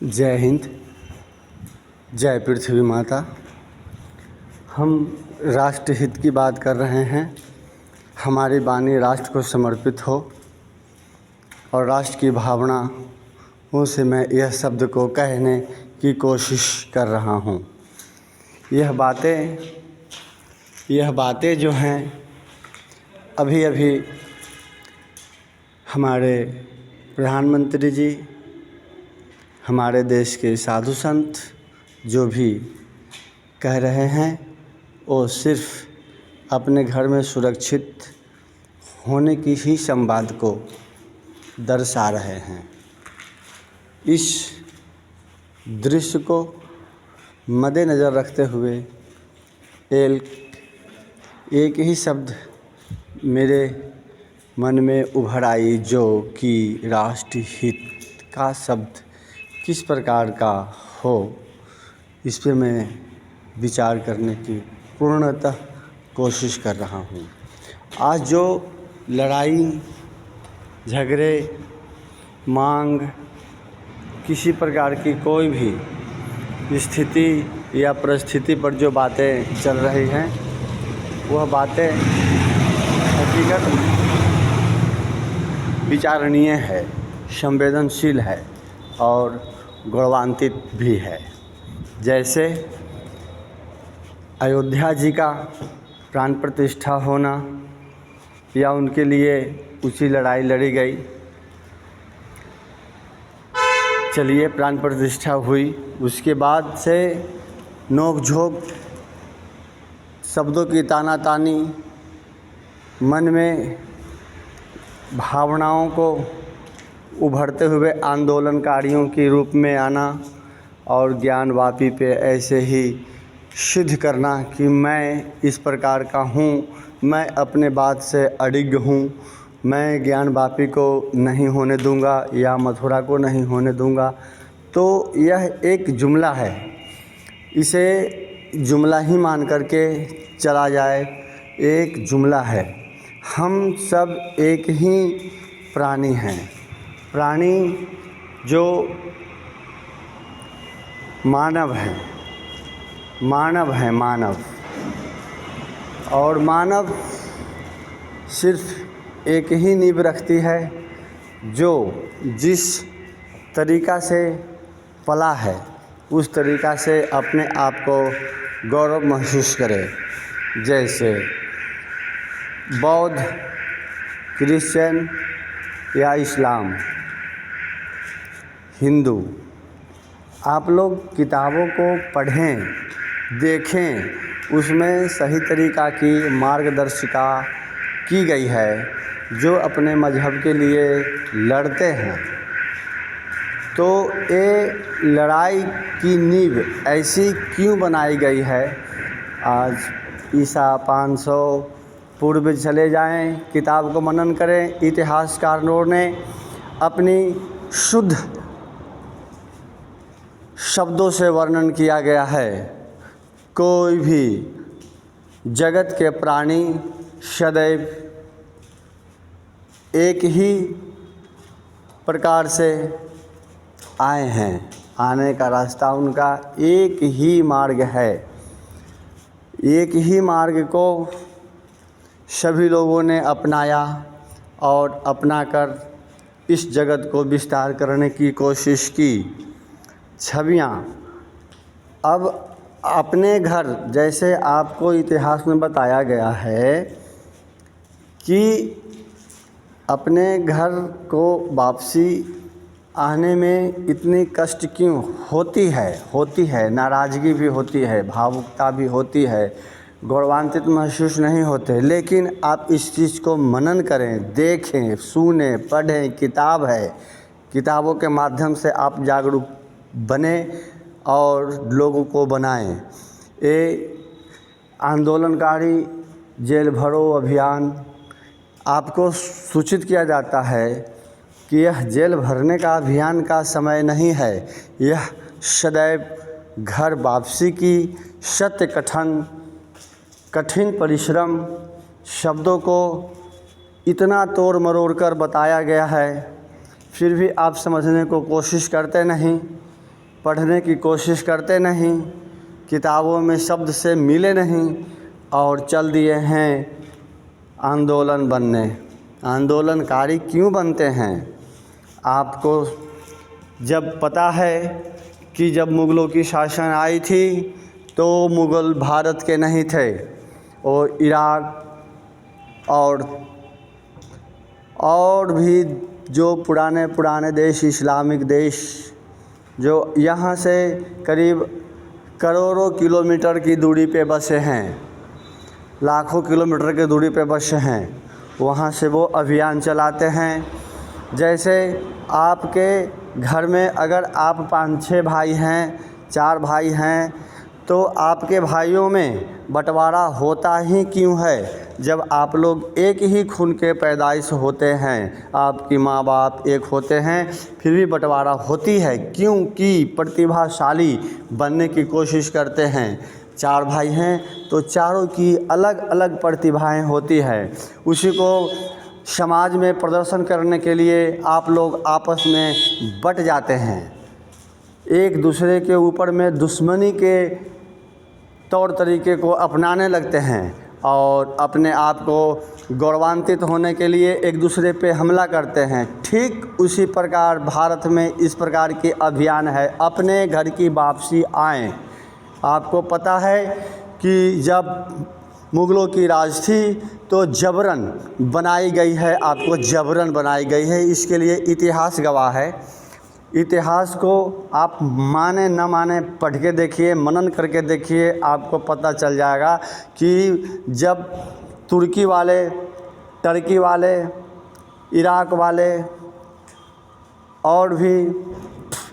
जय हिंद, जय पृथ्वी माता। हम राष्ट्र हित की बात कर रहे हैं। हमारी वाणी राष्ट्र को समर्पित हो और राष्ट्र की भावनाओं से मैं यह शब्द को कहने की कोशिश कर रहा हूँ। यह बातें जो हैं अभी अभी हमारे प्रधानमंत्री जी, हमारे देश के साधु संत जो भी कह रहे हैं वो सिर्फ अपने घर में सुरक्षित होने की ही संवाद को दर्शा रहे हैं। इस दृश्य को मद्देनज़र रखते हुए एक ही शब्द मेरे मन में उभर आई, जो कि राष्ट्र हित का शब्द किस प्रकार का हो, इस पे मैं विचार करने की पूर्णतः कोशिश कर रहा हूँ। आज जो लड़ाई झगड़े मांग किसी प्रकार की कोई भी स्थिति या परिस्थिति पर जो बातें चल रही हैं, वह बातें हकीकत में विचारणीय है, संवेदनशील है और गौरवान्वित भी है। जैसे अयोध्या जी का प्राण प्रतिष्ठा होना या उनके लिए ऊँची लड़ाई लड़ी गई। चलिए, प्राण प्रतिष्ठा हुई, उसके बाद से नोक-झोंक, शब्दों की तानातानी, मन में भावनाओं को उभरते हुए आंदोलनकारियों के रूप में आना और ज्ञानवापी पे ऐसे ही सिद्ध करना कि मैं इस प्रकार का हूँ, मैं अपने बात से अडिग हूँ, मैं ज्ञानवापी को नहीं होने दूंगा या मथुरा को नहीं होने दूंगा। तो यह एक जुमला है, इसे जुमला ही मान करके चला जाए। एक जुमला है। हम सब एक ही प्राणी हैं। प्राणी जो मानव है, मानव और मानव सिर्फ एक ही नींव रखती है, जो जिस तरीक़ा से पला है उस तरीक़ा से अपने आप को गौरव महसूस करे। जैसे बौद्ध, क्रिश्चियन या इस्लाम, हिंदू, आप लोग किताबों को पढ़ें, देखें, उसमें सही तरीक़ा की मार्गदर्शिका की गई है। जो अपने मज़हब के लिए लड़ते हैं, तो ये लड़ाई की नींव ऐसी क्यों बनाई गई है? आज ईसा 500 पूर्व चले जाएं, किताब को मनन करें, इतिहासकारों ने अपनी शुद्ध शब्दों से वर्णन किया गया है। कोई भी जगत के प्राणी सदैव एक ही प्रकार से आए हैं, आने का रास्ता उनका एक ही मार्ग है। एक ही मार्ग को सभी लोगों ने अपनाया और अपनाकर इस जगत को विस्तार करने की कोशिश की। छवियाँ अब अपने घर, जैसे आपको इतिहास में बताया गया है कि अपने घर को वापसी आने में इतनी कष्ट क्यों होती है, नाराज़गी भी होती है, भावुकता भी होती है, गौरवान्वित महसूस नहीं होते। लेकिन आप इस चीज़ को मनन करें, देखें, सुने, पढ़ें, किताब है, किताबों के माध्यम से आप जागरूक बने और लोगों को बनाएं। ये आंदोलनकारी जेल भरो अभियान, आपको सूचित किया जाता है कि यह जेल भरने का अभियान का समय नहीं है। यह सदैव घर वापसी की सत्य कठिन परिश्रम, शब्दों को इतना तोड़ मरोड़ कर बताया गया है, फिर भी आप समझने को कोशिश करते नहीं। पढ़ने की कोशिश करते नहीं, किताबों में शब्द से मिले नहीं और चल दिए हैं आंदोलन बनने। आंदोलनकारी क्यों बनते हैं? आपको जब पता है कि जब मुग़लों की शासन आई थी तो मुग़ल भारत के नहीं थे, और इराक़ और भी जो पुराने देश, इस्लामिक देश जो यहाँ से करीब करोड़ों किलोमीटर की दूरी पे बसे हैं, लाखों किलोमीटर की दूरी पे बसे हैं, वहाँ से वो अभियान चलाते हैं। जैसे आपके घर में अगर आप 5-6 भाई हैं, 4 भाई हैं, तो आपके भाइयों में बंटवारा होता ही क्यों है? जब आप लोग एक ही खून के पैदाइश होते हैं, आपकी माँ बाप एक होते हैं, फिर भी बंटवारा होती है क्योंकि प्रतिभाशाली बनने की कोशिश करते हैं। 4 भाई हैं तो चारों की अलग अलग प्रतिभाएं होती है। उसी को समाज में प्रदर्शन करने के लिए आप लोग आपस में बट जाते हैं, एक दूसरे के ऊपर में दुश्मनी के तौर तरीके को अपनाने लगते हैं और अपने आप को गौरवान्वित होने के लिए एक दूसरे पे हमला करते हैं। ठीक उसी प्रकार भारत में इस प्रकार के अभियान है, अपने घर की वापसी आएँ। आपको पता है कि जब मुग़लों की राज थी तो जबरन बनाई गई है, आपको जबरन बनाई गई है, इसके लिए इतिहास गवाह है। इतिहास को आप माने न माने पढ़ के देखिए, मनन करके देखिए, आपको पता चल जाएगा कि जब तुर्की वाले, टर्की वाले, इराक़ वाले और भी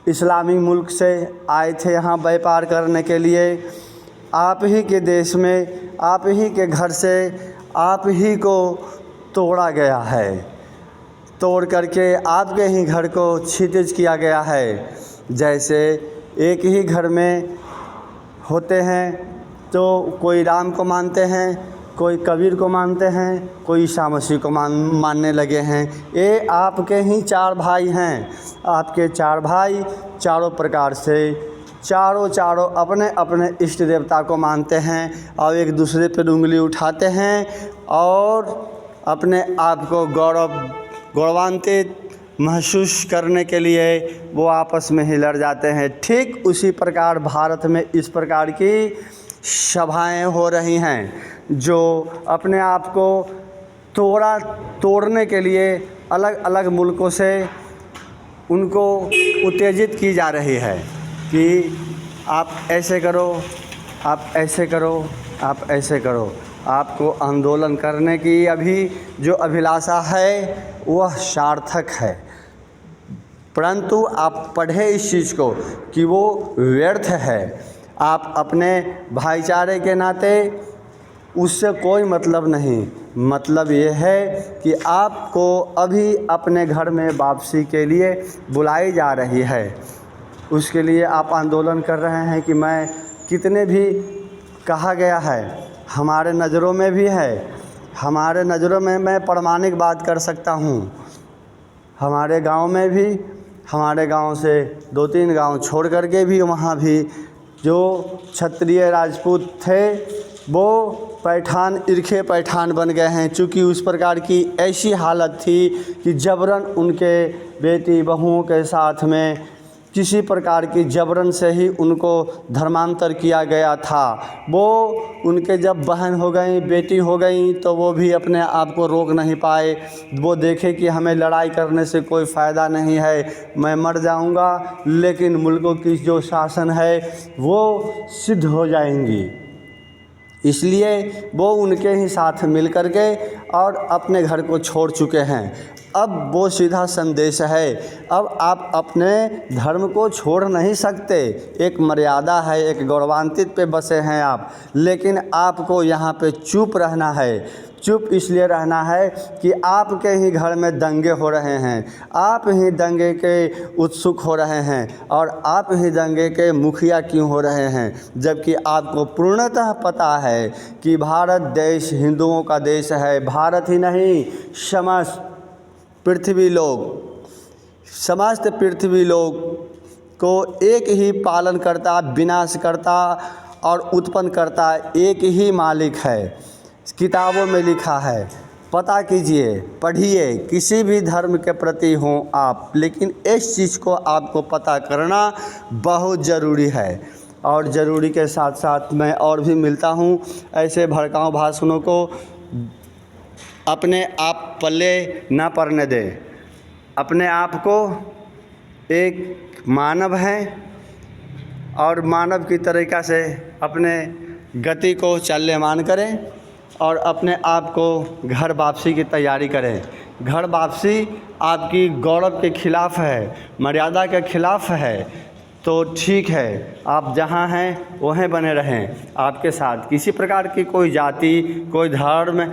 इस्लामी मुल्क से आए थे यहाँ व्यापार करने के लिए, आप ही के देश में, आप ही के घर से आप ही को तोड़ा गया है, तोड़ करके आपके ही घर को क्षितिज किया गया है। जैसे एक ही घर में होते हैं तो कोई राम को मानते हैं, कोई कबीर को मानते हैं, कोई ईसा मसीह को मानने लगे हैं। ये आपके ही 4 भाई हैं, आपके 4 भाई चारों प्रकार से चारों अपने अपने इष्ट देवता को मानते हैं और एक दूसरे पर उंगली उठाते हैं और अपने आप को गौरवान्वित महसूस करने के लिए वो आपस में ही लड़ जाते हैं। ठीक उसी प्रकार भारत में इस प्रकार की सभाएं हो रही हैं जो अपने आप को तोड़ने के लिए अलग अलग मुल्कों से उनको उत्तेजित की जा रही है कि आप ऐसे करो, आप ऐसे करो, आप ऐसे करो। आपको आंदोलन करने की अभी जो अभिलाषा है वह सार्थक है, परंतु आप पढ़े इस चीज़ को कि वो व्यर्थ है। आप अपने भाईचारे के नाते उससे कोई मतलब नहीं, मतलब ये है कि आपको अभी अपने घर में वापसी के लिए बुलाई जा रही है। उसके लिए आप आंदोलन कर रहे हैं कि मैं कितने भी कहा गया है, हमारे नज़रों में भी है, हमारे नज़रों में मैं प्रमाणिक बात कर सकता हूँ। हमारे गांव में भी, हमारे गांव से 2-3 गांव छोड़ करके भी वहाँ भी जो क्षत्रिय राजपूत थे वो पैठान, इरखे पैठान बन गए हैं, चूँकि उस प्रकार की ऐसी हालत थी कि जबरन उनके बेटी बहुओं के साथ में किसी प्रकार की जबरन से ही उनको धर्मांतर किया गया था। वो उनके जब बहन हो गई, बेटी हो गई, तो वो भी अपने आप को रोक नहीं पाए। वो देखे कि हमें लड़ाई करने से कोई फ़ायदा नहीं है, मैं मर जाऊंगा, लेकिन मुल्कों की जो शासन है वो सिद्ध हो जाएंगी। इसलिए वो उनके ही साथ मिल कर के और अपने घर को छोड़ चुके हैं। अब वो सीधा संदेश है, अब आप अपने धर्म को छोड़ नहीं सकते। एक मर्यादा है, एक गौरवान्वित पे बसे हैं आप, लेकिन आपको यहाँ पे चुप रहना है। चुप इसलिए रहना है कि आपके ही घर में दंगे हो रहे हैं, आप ही दंगे के उत्सुक हो रहे हैं और आप ही दंगे के मुखिया क्यों हो रहे हैं, जबकि आपको पूर्णतः पता है कि भारत देश हिंदुओं का देश है। भारत ही नहीं, समस्त पृथ्वी लोग को एक ही पालन करता, विनाश करता और उत्पन्न करता एक ही मालिक है। किताबों में लिखा है, पता कीजिए, पढ़िए, किसी भी धर्म के प्रति हों आप, लेकिन इस चीज़ को आपको पता करना बहुत ज़रूरी है। और ज़रूरी के साथ साथ मैं और भी मिलता हूँ ऐसे भड़काऊ भाषणों को अपने आप पल्ले ना पड़ने दें। अपने आप को एक मानव है और मानव की तरीक़ा से अपने गति को चलमान करें और अपने आप को घर वापसी की तैयारी करें। घर वापसी आपकी गौरव के खिलाफ़ है, मर्यादा के खिलाफ़ है, तो ठीक है, आप जहाँ हैं वहीं बने रहें। आपके साथ किसी प्रकार की कोई जाति, कोई धर्म,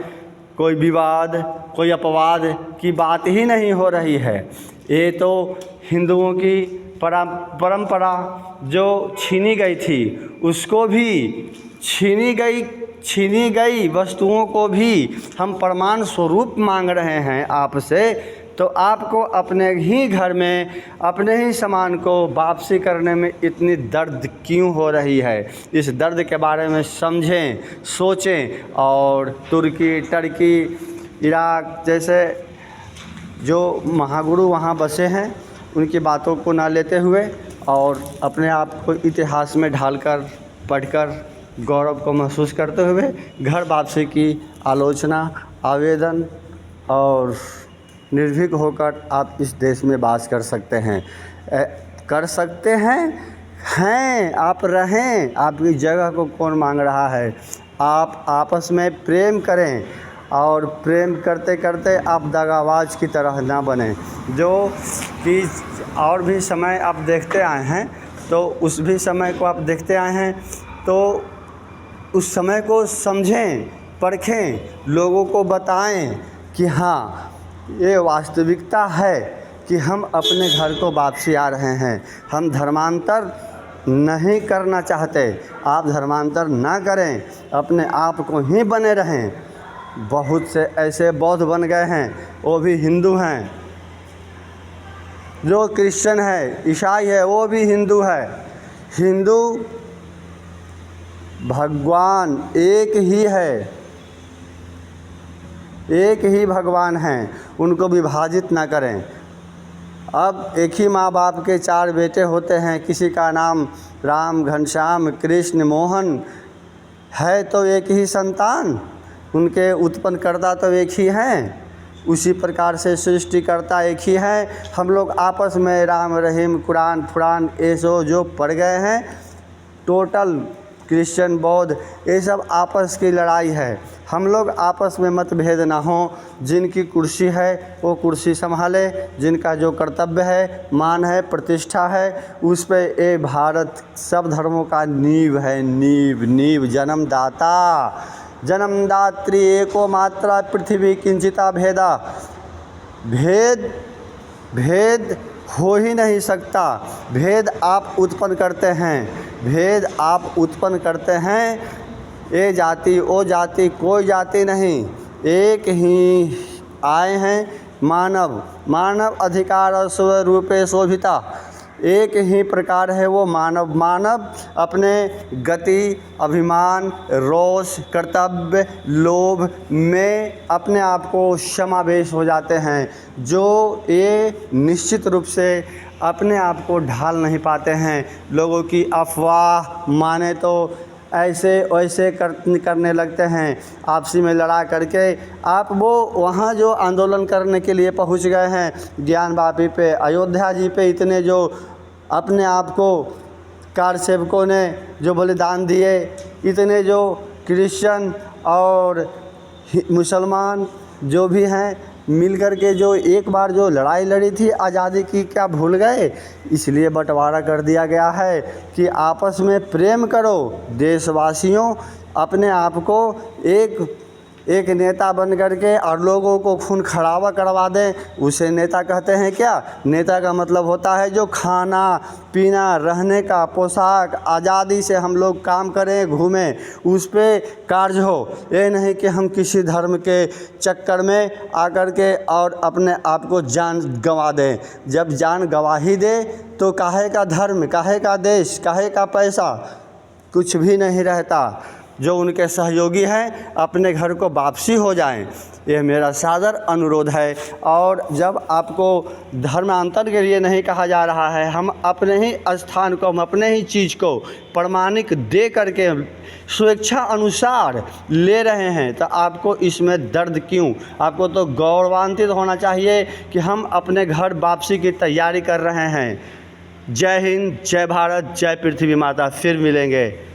कोई विवाद, कोई अपवाद की बात ही नहीं हो रही है। ये तो हिंदुओं की परंपरा जो छीनी गई थी, उसको भी छीनी गई वस्तुओं को भी हम प्रमाण स्वरूप मांग रहे हैं आपसे। तो आपको अपने ही घर में अपने ही सामान को वापसी करने में इतनी दर्द क्यों हो रही है? इस दर्द के बारे में समझें, सोचें और तुर्की, टर्की, इराक जैसे जो महागुरु वहाँ बसे हैं उनकी बातों को ना लेते हुए और अपने आप को इतिहास में ढालकर, पढ़कर गौरव को महसूस करते हुए घर वापसी की आलोचना, आवेदन और निर्भीक होकर आप इस देश में वास कर सकते हैं। आप रहें। आपकी जगह को कौन मांग रहा है? आप आपस में प्रेम करें और प्रेम करते करते आप दगाबाज की तरह ना बने। जो कि और भी समय आप देखते आए हैं, तो उस भी समय को आप देखते आए हैं, तो उस समय को समझें, परखें, लोगों को बताएं कि हाँ, ये वास्तविकता है कि हम अपने घर को वापसी आ रहे हैं। हम धर्मांतर नहीं करना चाहते। आप धर्मांतर ना करें, अपने आप को ही बने रहें। बहुत से ऐसे बौद्ध बन गए हैं, वो भी हिंदू हैं। जो क्रिश्चियन है, ईसाई है, वो भी हिंदू है। हिंदू भगवान एक ही है, एक ही भगवान हैं, उनको विभाजित ना करें। अब एक ही माँ बाप के 4 बेटे होते हैं, किसी का नाम राम, घनश्याम, कृष्ण, मोहन है, तो एक ही संतान, उनके उत्पन्नकर्ता तो एक ही हैं। उसी प्रकार से सृष्टिकर्ता एक ही है। हम लोग आपस में राम, रहीम, कुरान, फुरान ये जो पढ़ गए हैं, टोटल क्रिश्चियन, बौद्ध, ये सब आपस की लड़ाई है। हम लोग आपस में मतभेद ना हो। जिनकी कुर्सी है वो कुर्सी संभाले, जिनका जो कर्तव्य है, मान है, प्रतिष्ठा है, उस पे ये भारत सब धर्मों का नींव है। नींव जन्मदात्री एको मात्रा पृथ्वी किंचिता भेदा। भेद हो ही नहीं सकता। भेद आप उत्पन्न करते हैं। ये जाति, वो जाति, कोई जाति नहीं, एक ही आए हैं मानव अधिकार और स्वरूपे शोभिता। एक ही प्रकार है वो मानव अपने गति, अभिमान, रोष, कर्तव्य, लोभ में अपने आप को समावेश हो जाते हैं, जो ये निश्चित रूप से अपने आप को ढाल नहीं पाते हैं। लोगों की अफवाह माने तो ऐसे वैसे करने लगते हैं, आपसी में लड़ा करके। आप वो वहाँ जो आंदोलन करने के लिए पहुँच गए हैं, ज्ञान वापी पे, अयोध्या जी पे, इतने जो अपने आप को कार सेवकों ने जो बलिदान दिए, इतने जो क्रिश्चियन और मुसलमान जो भी हैं मिल कर के जो एक बार जो लड़ाई लड़ी थी आज़ादी की, क्या भूल गए? इसलिए बंटवारा कर दिया गया है कि आपस में प्रेम करो। देशवासियों, अपने आप को एक एक नेता बन करके और लोगों को खून खराबा करवा दें, उसे नेता कहते हैं क्या? नेता का मतलब होता है जो खाना पीना, रहने का, पोशाक, आज़ादी से हम लोग काम करें, घूमें, उस पे कार्य हो। ये नहीं कि हम किसी धर्म के चक्कर में आकर के और अपने आप को जान गंवा दें। जब जान गंवा ही दे तो काहे का धर्म, काहे का देश, काहे का पैसा, कुछ भी नहीं रहता। जो उनके सहयोगी हैं अपने घर को वापसी हो जाएं, यह मेरा सादर अनुरोध है। और जब आपको धर्मांतर के लिए नहीं कहा जा रहा है, हम अपने ही स्थान को, हम अपने ही चीज़ को प्रमाणिक दे करके स्वेच्छा अनुसार ले रहे हैं, तो आपको इसमें दर्द क्यों? आपको तो गौरवान्वित होना चाहिए कि हम अपने घर वापसी की तैयारी कर रहे हैं। जय हिंद, जय भारत, जय पृथ्वी माता। फिर मिलेंगे।